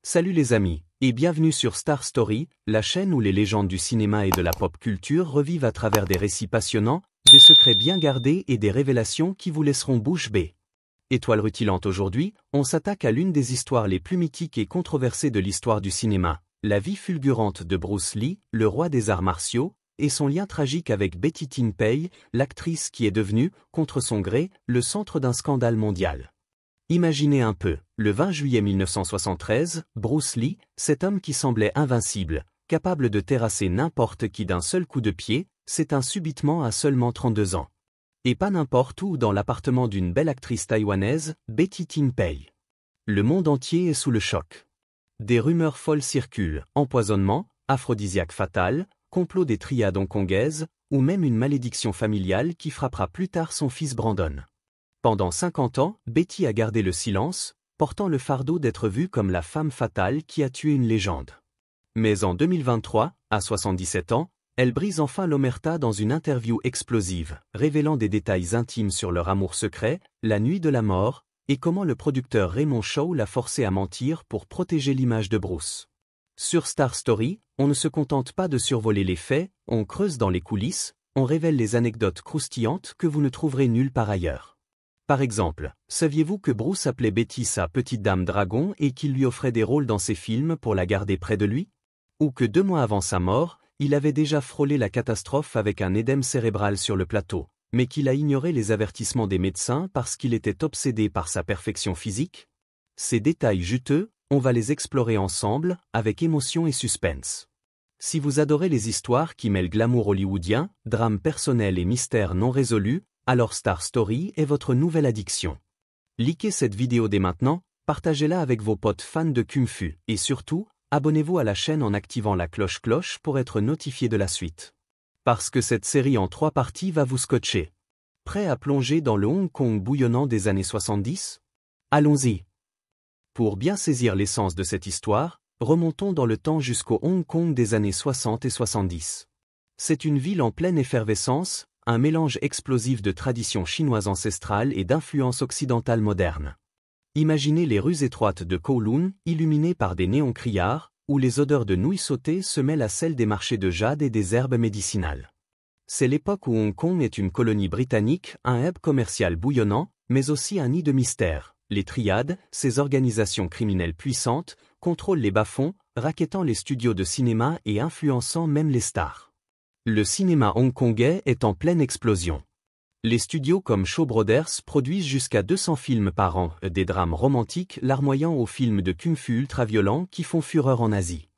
Salut les amis, et bienvenue sur Star Story, la chaîne où les légendes du cinéma et de la pop culture revivent à travers des récits passionnants, des secrets bien gardés et des révélations qui vous laisseront bouche bée. Étoile rutilante aujourd'hui, on s'attaque à l'une des histoires les plus mythiques et controversées de l'histoire du cinéma, la vie fulgurante de Bruce Lee, le roi des arts martiaux, et son lien tragique avec Betty Ting-pei, l'actrice qui est devenue, contre son gré, le centre d'un scandale mondial. Imaginez un peu, le 20 juillet 1973, Bruce Lee, cet homme qui semblait invincible, capable de terrasser n'importe qui d'un seul coup de pied, s'éteint subitement à seulement 32 ans. Et pas n'importe où dans l'appartement d'une belle actrice taïwanaise, Betty Ting-pei. Le monde entier est sous le choc. Des rumeurs folles circulent, empoisonnement, aphrodisiaque fatal, complot des triades hongkongaises, ou même une malédiction familiale qui frappera plus tard son fils Brandon. Pendant 50 ans, Betty a gardé le silence, portant le fardeau d'être vue comme la femme fatale qui a tué une légende. Mais en 2023, à 77 ans, elle brise enfin l'omerta dans une interview explosive, révélant des détails intimes sur leur amour secret, la nuit de la mort, et comment le producteur Raymond Shaw l'a forcé à mentir pour protéger l'image de Bruce. Sur Star Story, on ne se contente pas de survoler les faits, on creuse dans les coulisses, on révèle les anecdotes croustillantes que vous ne trouverez nulle part ailleurs. Par exemple, saviez-vous que Bruce appelait Betty sa petite dame dragon et qu'il lui offrait des rôles dans ses films pour la garder près de lui? Ou que 2 mois avant sa mort, il avait déjà frôlé la catastrophe avec un édème cérébral sur le plateau, mais qu'il a ignoré les avertissements des médecins parce qu'il était obsédé par sa perfection physique? Ces détails juteux, on va les explorer ensemble, avec émotion et suspense. Si vous adorez les histoires qui mêlent glamour hollywoodien, drame personnel et mystère non résolu, alors Star Story est votre nouvelle addiction. Likez cette vidéo dès maintenant, partagez-la avec vos potes fans de Kung Fu, et surtout, abonnez-vous à la chaîne en activant la cloche pour être notifié de la suite. Parce que cette série en 3 parties va vous scotcher. Prêt à plonger dans le Hong Kong bouillonnant des années 70? Allons-y. Pour bien saisir l'essence de cette histoire, remontons dans le temps jusqu'au Hong Kong des années 60 et 70. C'est une ville en pleine effervescence, un mélange explosif de traditions chinoises ancestrales et d'influences occidentales modernes. Imaginez les rues étroites de Kowloon, illuminées par des néons criards, où les odeurs de nouilles sautées se mêlent à celles des marchés de jade et des herbes médicinales. C'est l'époque où Hong Kong est une colonie britannique, un hub commercial bouillonnant, mais aussi un nid de mystère. Les triades, ces organisations criminelles puissantes, contrôlent les bas-fonds, rackettant les studios de cinéma et influençant même les stars. Le cinéma hongkongais est en pleine explosion. Les studios comme Shaw Brothers produisent jusqu'à 200 films par an, des drames romantiques larmoyant aux films de kung-fu ultra-violents qui font fureur en Asie.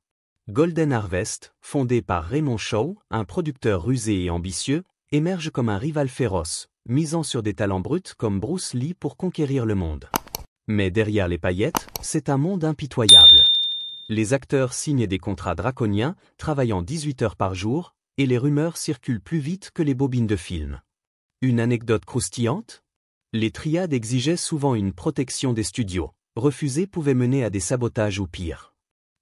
Golden Harvest, fondé par Raymond Shaw, un producteur rusé et ambitieux, émerge comme un rival féroce, misant sur des talents bruts comme Bruce Lee pour conquérir le monde. Mais derrière les paillettes, c'est un monde impitoyable. Les acteurs signent des contrats draconiens, travaillant 18 heures par jour, et les rumeurs circulent plus vite que les bobines de films. Une anecdote croustillante? Les triades exigeaient souvent une protection des studios. Refuser pouvait mener à des sabotages ou pire.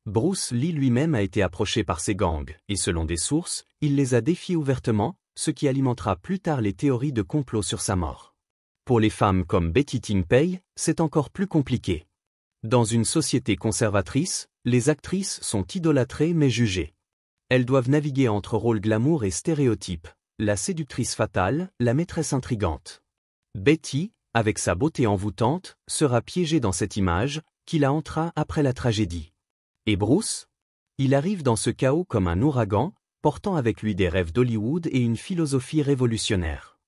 Bruce Lee lui-même a été approché par ces gangs, et selon des sources, il les a défiés ouvertement, ce qui alimentera plus tard les théories de complot sur sa mort. Pour les femmes comme Betty Ting-pei, c'est encore plus compliqué. Dans une société conservatrice, les actrices sont idolâtrées mais jugées. Elles doivent naviguer entre rôles glamour et stéréotypes, la séductrice fatale, la maîtresse intrigante. Betty, avec sa beauté envoûtante, sera piégée dans cette image, qui la hantera après la tragédie. Et Bruce? Il arrive dans ce chaos comme un ouragan, portant avec lui des rêves d'Hollywood et une philosophie révolutionnaire.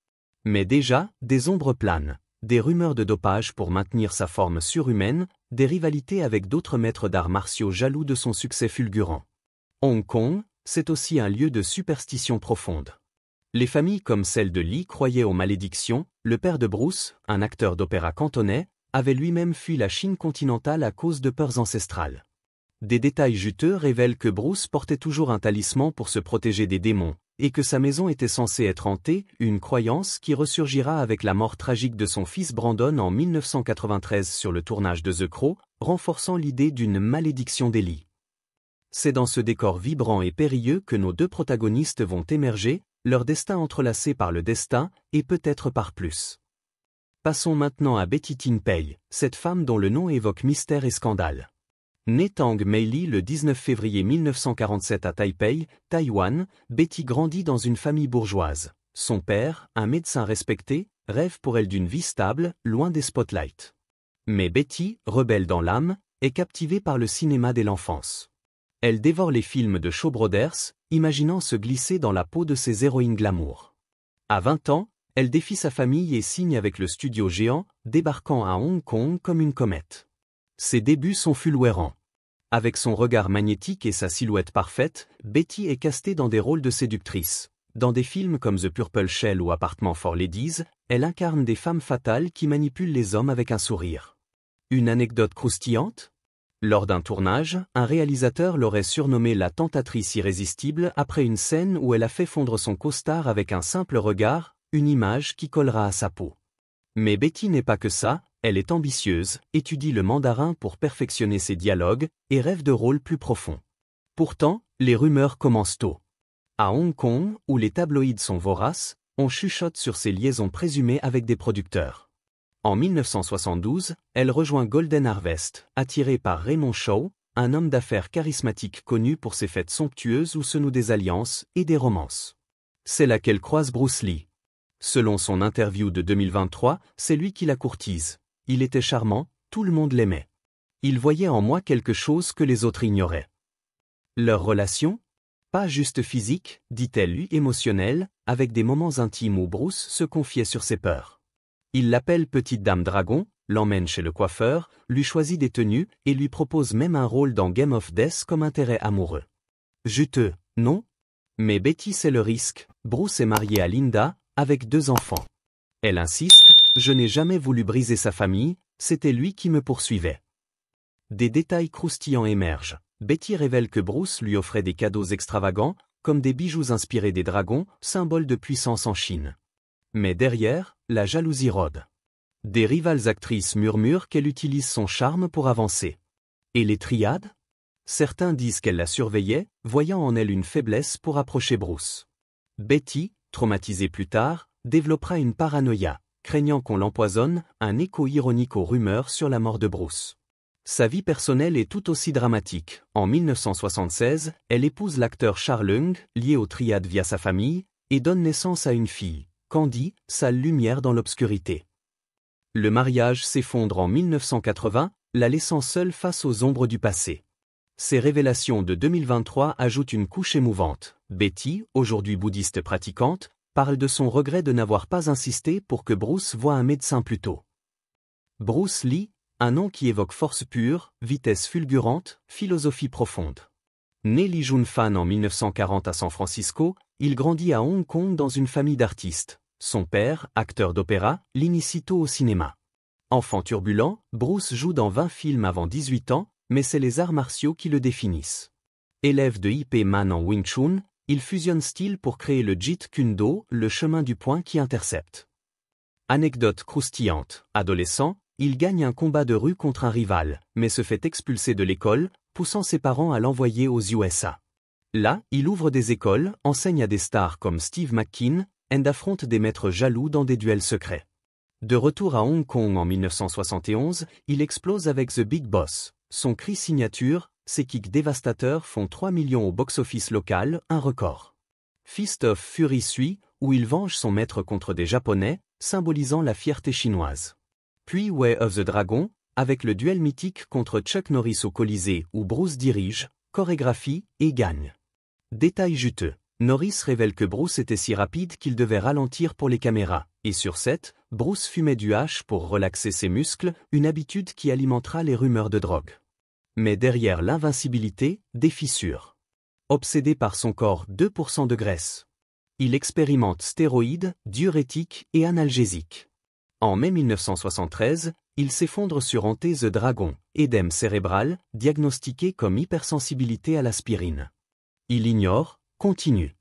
Mais déjà, des ombres planent, des rumeurs de dopage pour maintenir sa forme surhumaine, des rivalités avec d'autres maîtres d'arts martiaux jaloux de son succès fulgurant. Hong Kong, c'est aussi un lieu de superstition profonde. Les familles comme celle de Lee croyaient aux malédictions, le père de Bruce, un acteur d'opéra cantonais, avait lui-même fui la Chine continentale à cause de peurs ancestrales. Des détails juteux révèlent que Bruce portait toujours un talisman pour se protéger des démons, et que sa maison était censée être hantée, une croyance qui ressurgira avec la mort tragique de son fils Brandon en 1993 sur le tournage de The Crow, renforçant l'idée d'une malédiction des Lee. C'est dans ce décor vibrant et périlleux que nos 2 protagonistes vont émerger, leur destin entrelacé par le destin, et peut-être par plus. Passons maintenant à Betty Ting-pei, cette femme dont le nom évoque mystère et scandale. Née Tang Meili le 19 février 1947 à Taipei, Taïwan, Betty grandit dans une famille bourgeoise. Son père, un médecin respecté, rêve pour elle d'une vie stable, loin des spotlights. Mais Betty, rebelle dans l'âme, est captivée par le cinéma dès l'enfance. Elle dévore les films de Shaw Brothers, imaginant se glisser dans la peau de ces héroïnes glamour. À 20 ans, elle défie sa famille et signe avec le studio géant, débarquant à Hong Kong comme une comète. Ses débuts sont fulgurants. Avec son regard magnétique et sa silhouette parfaite, Betty est castée dans des rôles de séductrice. Dans des films comme The Purple Shell ou Apartment for Ladies, elle incarne des femmes fatales qui manipulent les hommes avec un sourire. Une anecdote croustillante ? Lors d'un tournage, un réalisateur l'aurait surnommée la tentatrice irrésistible après une scène où elle a fait fondre son costard avec un simple regard, une image qui collera à sa peau. Mais Betty n'est pas que ça, elle est ambitieuse, étudie le mandarin pour perfectionner ses dialogues, et rêve de rôles plus profonds. Pourtant, les rumeurs commencent tôt. À Hong Kong, où les tabloïds sont voraces, on chuchote sur ses liaisons présumées avec des producteurs. En 1972, elle rejoint Golden Harvest, attirée par Raymond Shaw, un homme d'affaires charismatique connu pour ses fêtes somptueuses où se nouent des alliances et des romances. C'est là qu'elle croise Bruce Lee. Selon son interview de 2023, c'est lui qui la courtise. Il était charmant, tout le monde l'aimait. Il voyait en moi quelque chose que les autres ignoraient. Leur relation ? Pas juste physique, dit-elle lui émotionnelle, avec des moments intimes où Bruce se confiait sur ses peurs. Il l'appelle Petite Dame Dragon, l'emmène chez le coiffeur, lui choisit des tenues et lui propose même un rôle dans Game of Death comme intérêt amoureux. Juteux, non ? Mais Betty sait le risque, Bruce est marié à Linda, avec 2 enfants. Elle insiste, je n'ai jamais voulu briser sa famille, c'était lui qui me poursuivait. Des détails croustillants émergent. Betty révèle que Bruce lui offrait des cadeaux extravagants, comme des bijoux inspirés des dragons, symbole de puissance en Chine. Mais derrière, la jalousie rôde. Des rivales actrices murmurent qu'elle utilise son charme pour avancer. Et les triades ? Certains disent qu'elle la surveillait, voyant en elle une faiblesse pour approcher Bruce. Betty, traumatisée plus tard, développera une paranoïa, craignant qu'on l'empoisonne, un écho ironique aux rumeurs sur la mort de Bruce. Sa vie personnelle est tout aussi dramatique. En 1976, elle épouse l'acteur Charles Leung, lié aux triades via sa famille, et donne naissance à une fille, Candy, sale lumière dans l'obscurité. Le mariage s'effondre en 1980, la laissant seule face aux ombres du passé. Ces révélations de 2023 ajoutent une couche émouvante. Betty, aujourd'hui bouddhiste pratiquante, parle de son regret de n'avoir pas insisté pour que Bruce voie un médecin plus tôt. Bruce Lee, un nom qui évoque force pure, vitesse fulgurante, philosophie profonde. Né Lee Jun-fan en 1940 à San Francisco, il grandit à Hong Kong dans une famille d'artistes. Son père, acteur d'opéra, l'initie tôt au cinéma. Enfant turbulent, Bruce joue dans 20 films avant 18 ans, mais c'est les arts martiaux qui le définissent. Élève de Ip Man en Wing Chun, il fusionne styles pour créer le Jeet Kune Do, le chemin du poing qui intercepte. Anecdote croustillante, adolescent, il gagne un combat de rue contre un rival, mais se fait expulser de l'école, poussant ses parents à l'envoyer aux USA. Là, il ouvre des écoles, enseigne à des stars comme Steve McQueen, et affronte des maîtres jaloux dans des duels secrets. De retour à Hong Kong en 1971, il explose avec The Big Boss. Son cri signature, ses kicks dévastateurs font 3 millions au box-office local, un record. Fist of Fury suit, où il venge son maître contre des Japonais, symbolisant la fierté chinoise. Puis Way of the Dragon, avec le duel mythique contre Chuck Norris au Colisée où Bruce dirige, chorégraphie et gagne. Détail juteux. Norris révèle que Bruce était si rapide qu'il devait ralentir pour les caméras, et sur set, Bruce fumait du hash pour relaxer ses muscles, une habitude qui alimentera les rumeurs de drogue. Mais derrière l'invincibilité, des fissures. Obsédé par son corps 2% de graisse. Il expérimente stéroïdes, diurétiques et analgésiques. En mai 1973, il s'effondre sur Ante the Dragon, édème cérébral, diagnostiqué comme hypersensibilité à l'aspirine. Il ignore, continue.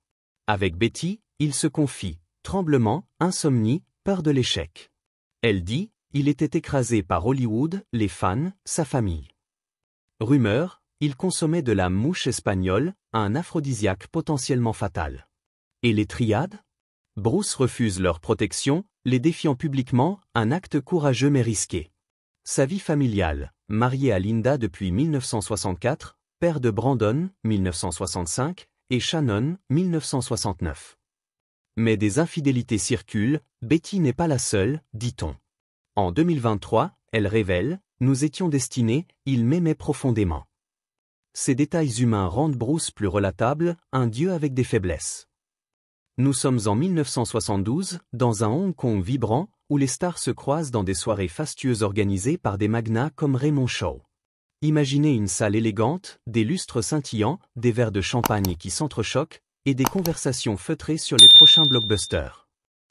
Avec Betty, il se confie, tremblement, insomnie, peur de l'échec. Elle dit, il était écrasé par Hollywood, les fans, sa famille. Rumeur, il consommait de la mouche espagnole, un aphrodisiaque potentiellement fatal. Et les triades ? Bruce refuse leur protection, les défiant publiquement, un acte courageux mais risqué. Sa vie familiale, marié à Linda depuis 1964, père de Brandon, 1965, et Shannon, 1969. Mais des infidélités circulent, Betty n'est pas la seule, dit-on. En 2023, elle révèle « Nous étions destinés, il m'aimait profondément ». Ces détails humains rendent Bruce plus relatable, un dieu avec des faiblesses. Nous sommes en 1972, dans un Hong Kong vibrant, où les stars se croisent dans des soirées fastueuses organisées par des magnats comme Raymond Shaw. Imaginez une salle élégante, des lustres scintillants, des verres de champagne qui s'entrechoquent, et des conversations feutrées sur les prochains blockbusters.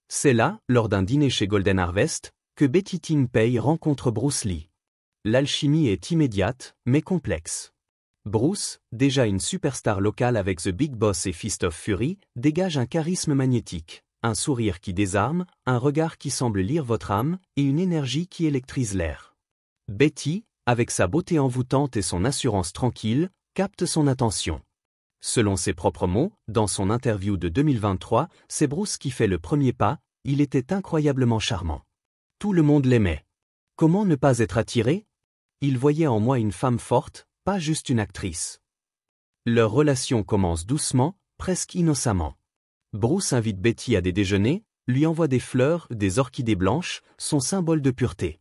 C'est là, lors d'un dîner chez Golden Harvest, que Betty Ting Pei rencontre Bruce Lee. L'alchimie est immédiate, mais complexe. Bruce, déjà une superstar locale avec The Big Boss et Fist of Fury, dégage un charisme magnétique, un sourire qui désarme, un regard qui semble lire votre âme, et une énergie qui électrise l'air. Betty, avec sa beauté envoûtante et son assurance tranquille, capte son attention. Selon ses propres mots, dans son interview de 2023, c'est Bruce qui fait le premier pas, il était incroyablement charmant. Tout le monde l'aimait. Comment ne pas être attiré? Il voyait en moi une femme forte, pas juste une actrice. Leur relation commence doucement, presque innocemment. Bruce invite Betty à des déjeuners, lui envoie des fleurs, des orchidées blanches, son symbole de pureté.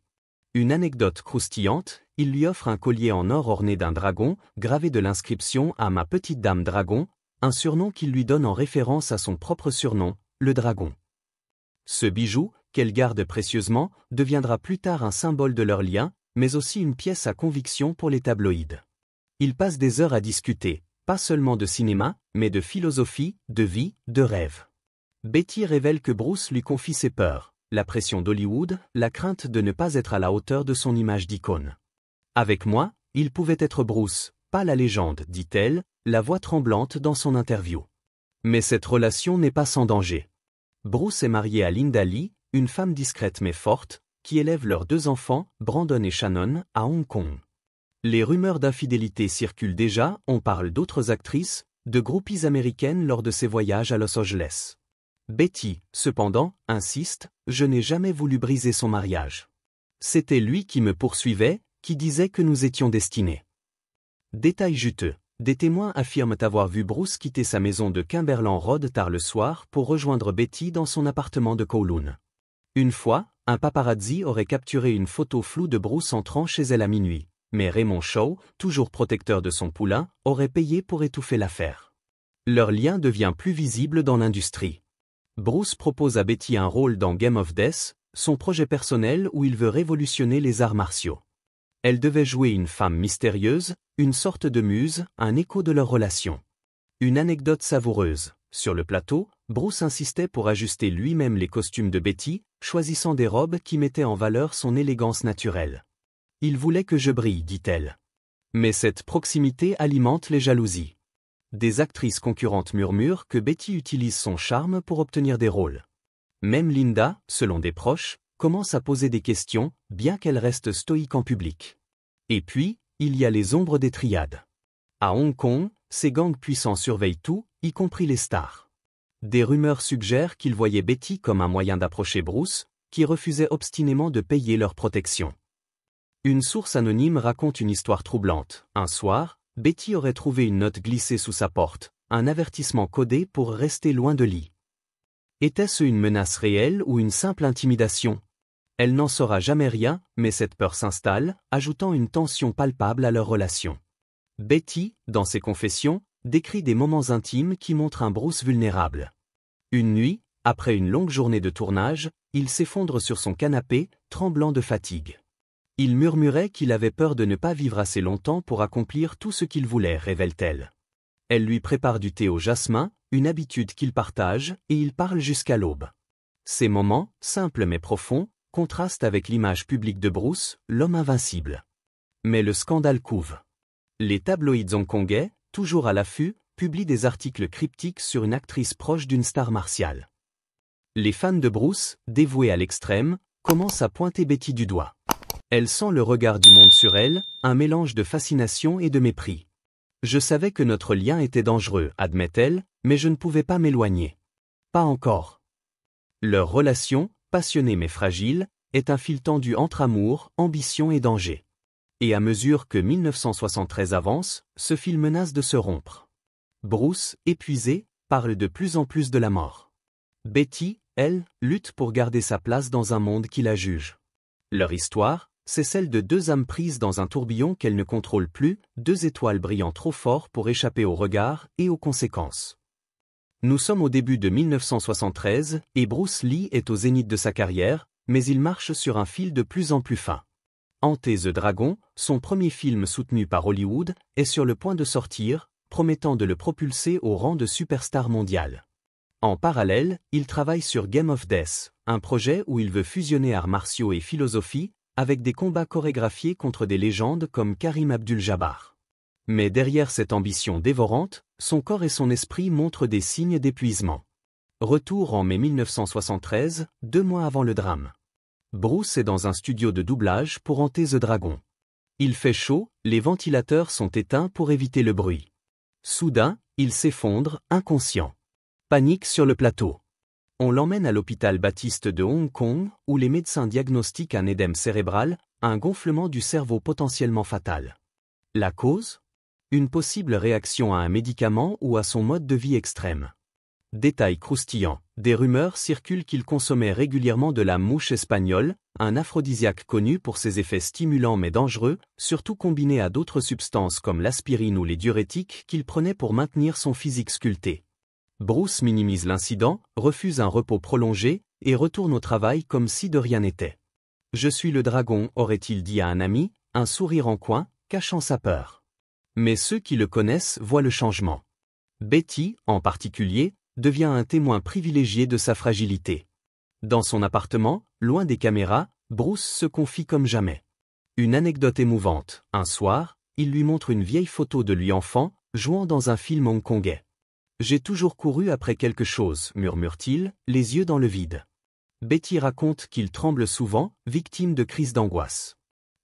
Une anecdote croustillante, il lui offre un collier en or orné d'un dragon, gravé de l'inscription « À ma petite dame dragon », un surnom qu'il lui donne en référence à son propre surnom, le dragon. Ce bijou, qu'elle garde précieusement, deviendra plus tard un symbole de leur lien, mais aussi une pièce à conviction pour les tabloïds. Ils passent des heures à discuter, pas seulement de cinéma, mais de philosophie, de vie, de rêve. Betty révèle que Bruce lui confie ses peurs, la pression d'Hollywood, la crainte de ne pas être à la hauteur de son image d'icône. Avec moi, il pouvait être Bruce, pas la légende, dit-elle, la voix tremblante dans son interview. Mais cette relation n'est pas sans danger. Bruce est marié à Linda Lee, une femme discrète mais forte, qui élève leurs 2 enfants, Brandon et Shannon, à Hong Kong. Les rumeurs d'infidélité circulent déjà, on parle d'autres actrices, de groupies américaines lors de ses voyages à Los Angeles. Betty, cependant, insiste, je n'ai jamais voulu briser son mariage. C'était lui qui me poursuivait, qui disait que nous étions destinés. Détail juteux, des témoins affirment avoir vu Bruce quitter sa maison de Cumberland Road tard le soir pour rejoindre Betty dans son appartement de Kowloon. Une fois, un paparazzi aurait capturé une photo floue de Bruce entrant chez elle à minuit. Mais Raymond Shaw, toujours protecteur de son poulain, aurait payé pour étouffer l'affaire. Leur lien devient plus visible dans l'industrie. Bruce propose à Betty un rôle dans Game of Death, son projet personnel où il veut révolutionner les arts martiaux. Elle devait jouer une femme mystérieuse, une sorte de muse, un écho de leur relation. Une anecdote savoureuse. Sur le plateau, Bruce insistait pour ajuster lui-même les costumes de Betty, choisissant des robes qui mettaient en valeur son élégance naturelle. Il voulait que je brille, dit-elle. Mais cette proximité alimente les jalousies. Des actrices concurrentes murmurent que Betty utilise son charme pour obtenir des rôles. Même Linda, selon des proches, commence à poser des questions, bien qu'elle reste stoïque en public. Et puis, il y a les ombres des triades. À Hong Kong, ces gangs puissants surveillent tout, y compris les stars. Des rumeurs suggèrent qu'ils voyaient Betty comme un moyen d'approcher Bruce, qui refusait obstinément de payer leur protection. Une source anonyme raconte une histoire troublante. Un soir, Betty aurait trouvé une note glissée sous sa porte, un avertissement codé pour rester loin de Lee. Était-ce une menace réelle ou une simple intimidation? Elle n'en saura jamais rien, mais cette peur s'installe, ajoutant une tension palpable à leur relation. Betty, dans ses confessions, décrit des moments intimes qui montrent un Bruce vulnérable. Une nuit, après une longue journée de tournage, il s'effondre sur son canapé, tremblant de fatigue. Il murmurait qu'il avait peur de ne pas vivre assez longtemps pour accomplir tout ce qu'il voulait, révèle-t-elle. Elle lui prépare du thé au jasmin, une habitude qu'ils partagent, et ils parlent jusqu'à l'aube. Ces moments, simples mais profonds, contrastent avec l'image publique de Bruce, l'homme invincible. Mais le scandale couve. Les tabloïds hongkongais, toujours à l'affût, publient des articles cryptiques sur une actrice proche d'une star martiale. Les fans de Bruce, dévoués à l'extrême, commencent à pointer Betty du doigt. Elle sent le regard du monde sur elle, un mélange de fascination et de mépris. Je savais que notre lien était dangereux, admet-elle, mais je ne pouvais pas m'éloigner. Pas encore. Leur relation, passionnée mais fragile, est un fil tendu entre amour, ambition et danger. Et à mesure que 1973 avance, ce fil menace de se rompre. Bruce, épuisé, parle de plus en plus de la mort. Betty, elle, lutte pour garder sa place dans un monde qui la juge. Leur histoire, c'est celle de deux âmes prises dans un tourbillon qu'elles ne contrôlent plus, deux étoiles brillant trop fort pour échapper aux regards et aux conséquences. Nous sommes au début de 1973 et Bruce Lee est au zénith de sa carrière, mais il marche sur un fil de plus en plus fin. Enter the Dragon, son premier film soutenu par Hollywood, est sur le point de sortir, promettant de le propulser au rang de superstar mondial. En parallèle, il travaille sur Game of Death, un projet où il veut fusionner arts martiaux et philosophie, avec des combats chorégraphiés contre des légendes comme Karim Abdul-Jabbar. Mais derrière cette ambition dévorante, son corps et son esprit montrent des signes d'épuisement. Retour en mai 1973, 2 mois avant le drame. Bruce est dans un studio de doublage pour Enter the Dragon. Il fait chaud, les ventilateurs sont éteints pour éviter le bruit. Soudain, il s'effondre, inconscient. Panique sur le plateau. On l'emmène à l'hôpital Baptiste de Hong Kong, où les médecins diagnostiquent un édème cérébral, un gonflement du cerveau potentiellement fatal. La cause ? Une possible réaction à un médicament ou à son mode de vie extrême. Détail croustillant, des rumeurs circulent qu'il consommait régulièrement de la mouche espagnole, un aphrodisiaque connu pour ses effets stimulants mais dangereux, surtout combiné à d'autres substances comme l'aspirine ou les diurétiques qu'il prenait pour maintenir son physique sculpté. Bruce minimise l'incident, refuse un repos prolongé, et retourne au travail comme si de rien n'était. « Je suis le dragon », aurait-il dit à un ami, un sourire en coin, cachant sa peur. Mais ceux qui le connaissent voient le changement. Betty, en particulier, devient un témoin privilégié de sa fragilité. Dans son appartement, loin des caméras, Bruce se confie comme jamais. Une anecdote émouvante, un soir, il lui montre une vieille photo de lui enfant, jouant dans un film hongkongais. « J'ai toujours couru après quelque chose », murmure-t-il, les yeux dans le vide. Betty raconte qu'il tremble souvent, victime de crises d'angoisse.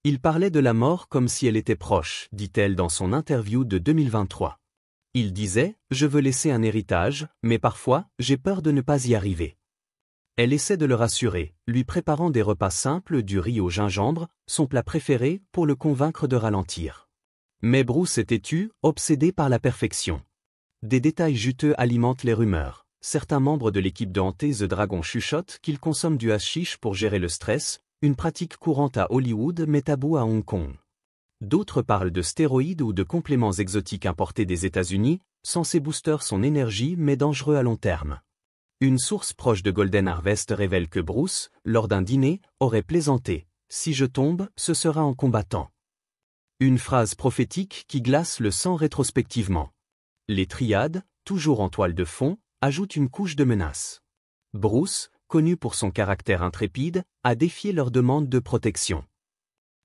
Il parlait de la mort comme si elle était proche, dit-elle dans son interview de 2023. Il disait « Je veux laisser un héritage, mais parfois, j'ai peur de ne pas y arriver ». Elle essaie de le rassurer, lui préparant des repas simples, du riz au gingembre, son plat préféré, pour le convaincre de ralentir. Mais Bruce est têtu, obsédé par la perfection. Des détails juteux alimentent les rumeurs. Certains membres de l'équipe de Enter the Dragon chuchotent qu'ils consomment du hashish pour gérer le stress, une pratique courante à Hollywood mais tabou à Hong Kong. D'autres parlent de stéroïdes ou de compléments exotiques importés des États-Unis, censés booster son énergie mais dangereux à long terme. Une source proche de Golden Harvest révèle que Bruce, lors d'un dîner, aurait plaisanté « Si je tombe, ce sera en combattant ». Une phrase prophétique qui glace le sang rétrospectivement. Les triades, toujours en toile de fond, ajoutent une couche de menace. Bruce, connu pour son caractère intrépide, a défié leur demande de protection.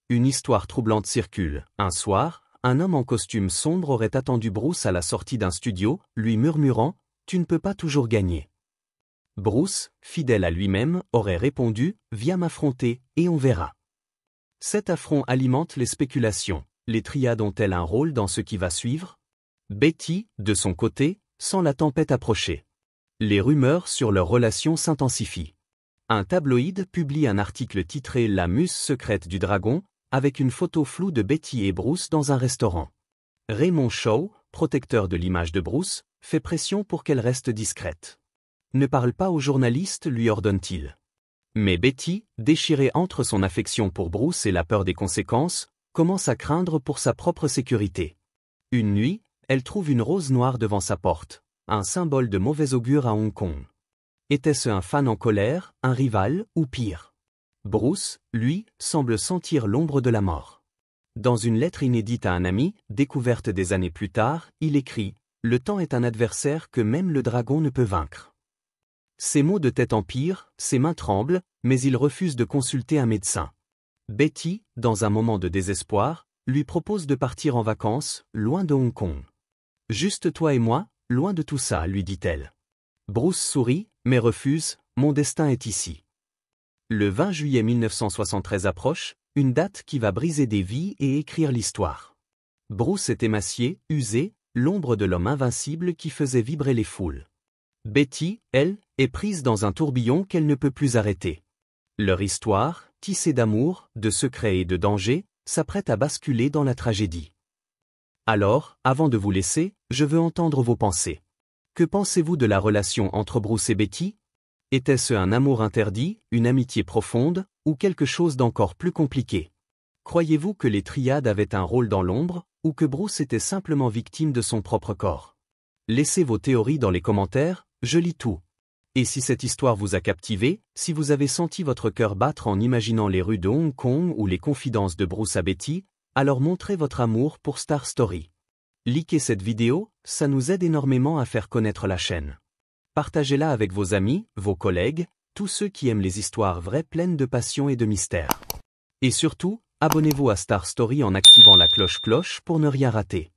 Une histoire troublante circule. Un soir, un homme en costume sombre aurait attendu Bruce à la sortie d'un studio, lui murmurant « Tu ne peux pas toujours gagner ». Bruce, fidèle à lui-même, aurait répondu « Viens m'affronter, et on verra ». Cet affront alimente les spéculations. Les triades ont-elles un rôle dans ce qui va suivre ? Betty, de son côté, sent la tempête approcher. Les rumeurs sur leur relation s'intensifient. Un tabloïd publie un article titré « La muse secrète du dragon », avec une photo floue de Betty et Bruce dans un restaurant. Raymond Shaw, protecteur de l'image de Bruce, fait pression pour qu'elle reste discrète. « Ne parle pas aux journalistes », lui ordonne-t-il. Mais Betty, déchirée entre son affection pour Bruce et la peur des conséquences, commence à craindre pour sa propre sécurité. Une nuit, elle trouve une rose noire devant sa porte, un symbole de mauvais augure à Hong Kong. Était-ce un fan en colère, un rival, ou pire ? Bruce, lui, semble sentir l'ombre de la mort. Dans une lettre inédite à un ami, découverte des années plus tard, il écrit « Le temps est un adversaire que même le dragon ne peut vaincre ». Ses maux de tête empirent, ses mains tremblent, mais il refuse de consulter un médecin. Betty, dans un moment de désespoir, lui propose de partir en vacances, loin de Hong Kong. « Juste toi et moi, loin de tout ça », lui dit-elle. Bruce sourit, mais refuse, « Mon destin est ici ». Le 20 juillet 1973 approche, une date qui va briser des vies et écrire l'histoire. Bruce est émacié, usé, l'ombre de l'homme invincible qui faisait vibrer les foules. Betty, elle, est prise dans un tourbillon qu'elle ne peut plus arrêter. Leur histoire, tissée d'amour, de secrets et de dangers, s'apprête à basculer dans la tragédie. Alors, avant de vous laisser, je veux entendre vos pensées. Que pensez-vous de la relation entre Bruce et Betty? Était-ce un amour interdit, une amitié profonde, ou quelque chose d'encore plus compliqué? Croyez-vous que les triades avaient un rôle dans l'ombre, ou que Bruce était simplement victime de son propre corps? Laissez vos théories dans les commentaires, je lis tout. Et si cette histoire vous a captivé, si vous avez senti votre cœur battre en imaginant les rues de Hong Kong ou les confidences de Bruce à Betty, alors montrez votre amour pour Star Story. Likez cette vidéo, ça nous aide énormément à faire connaître la chaîne. Partagez-la avec vos amis, vos collègues, tous ceux qui aiment les histoires vraies pleines de passion et de mystère. Et surtout, abonnez-vous à Star Story en activant la cloche pour ne rien rater.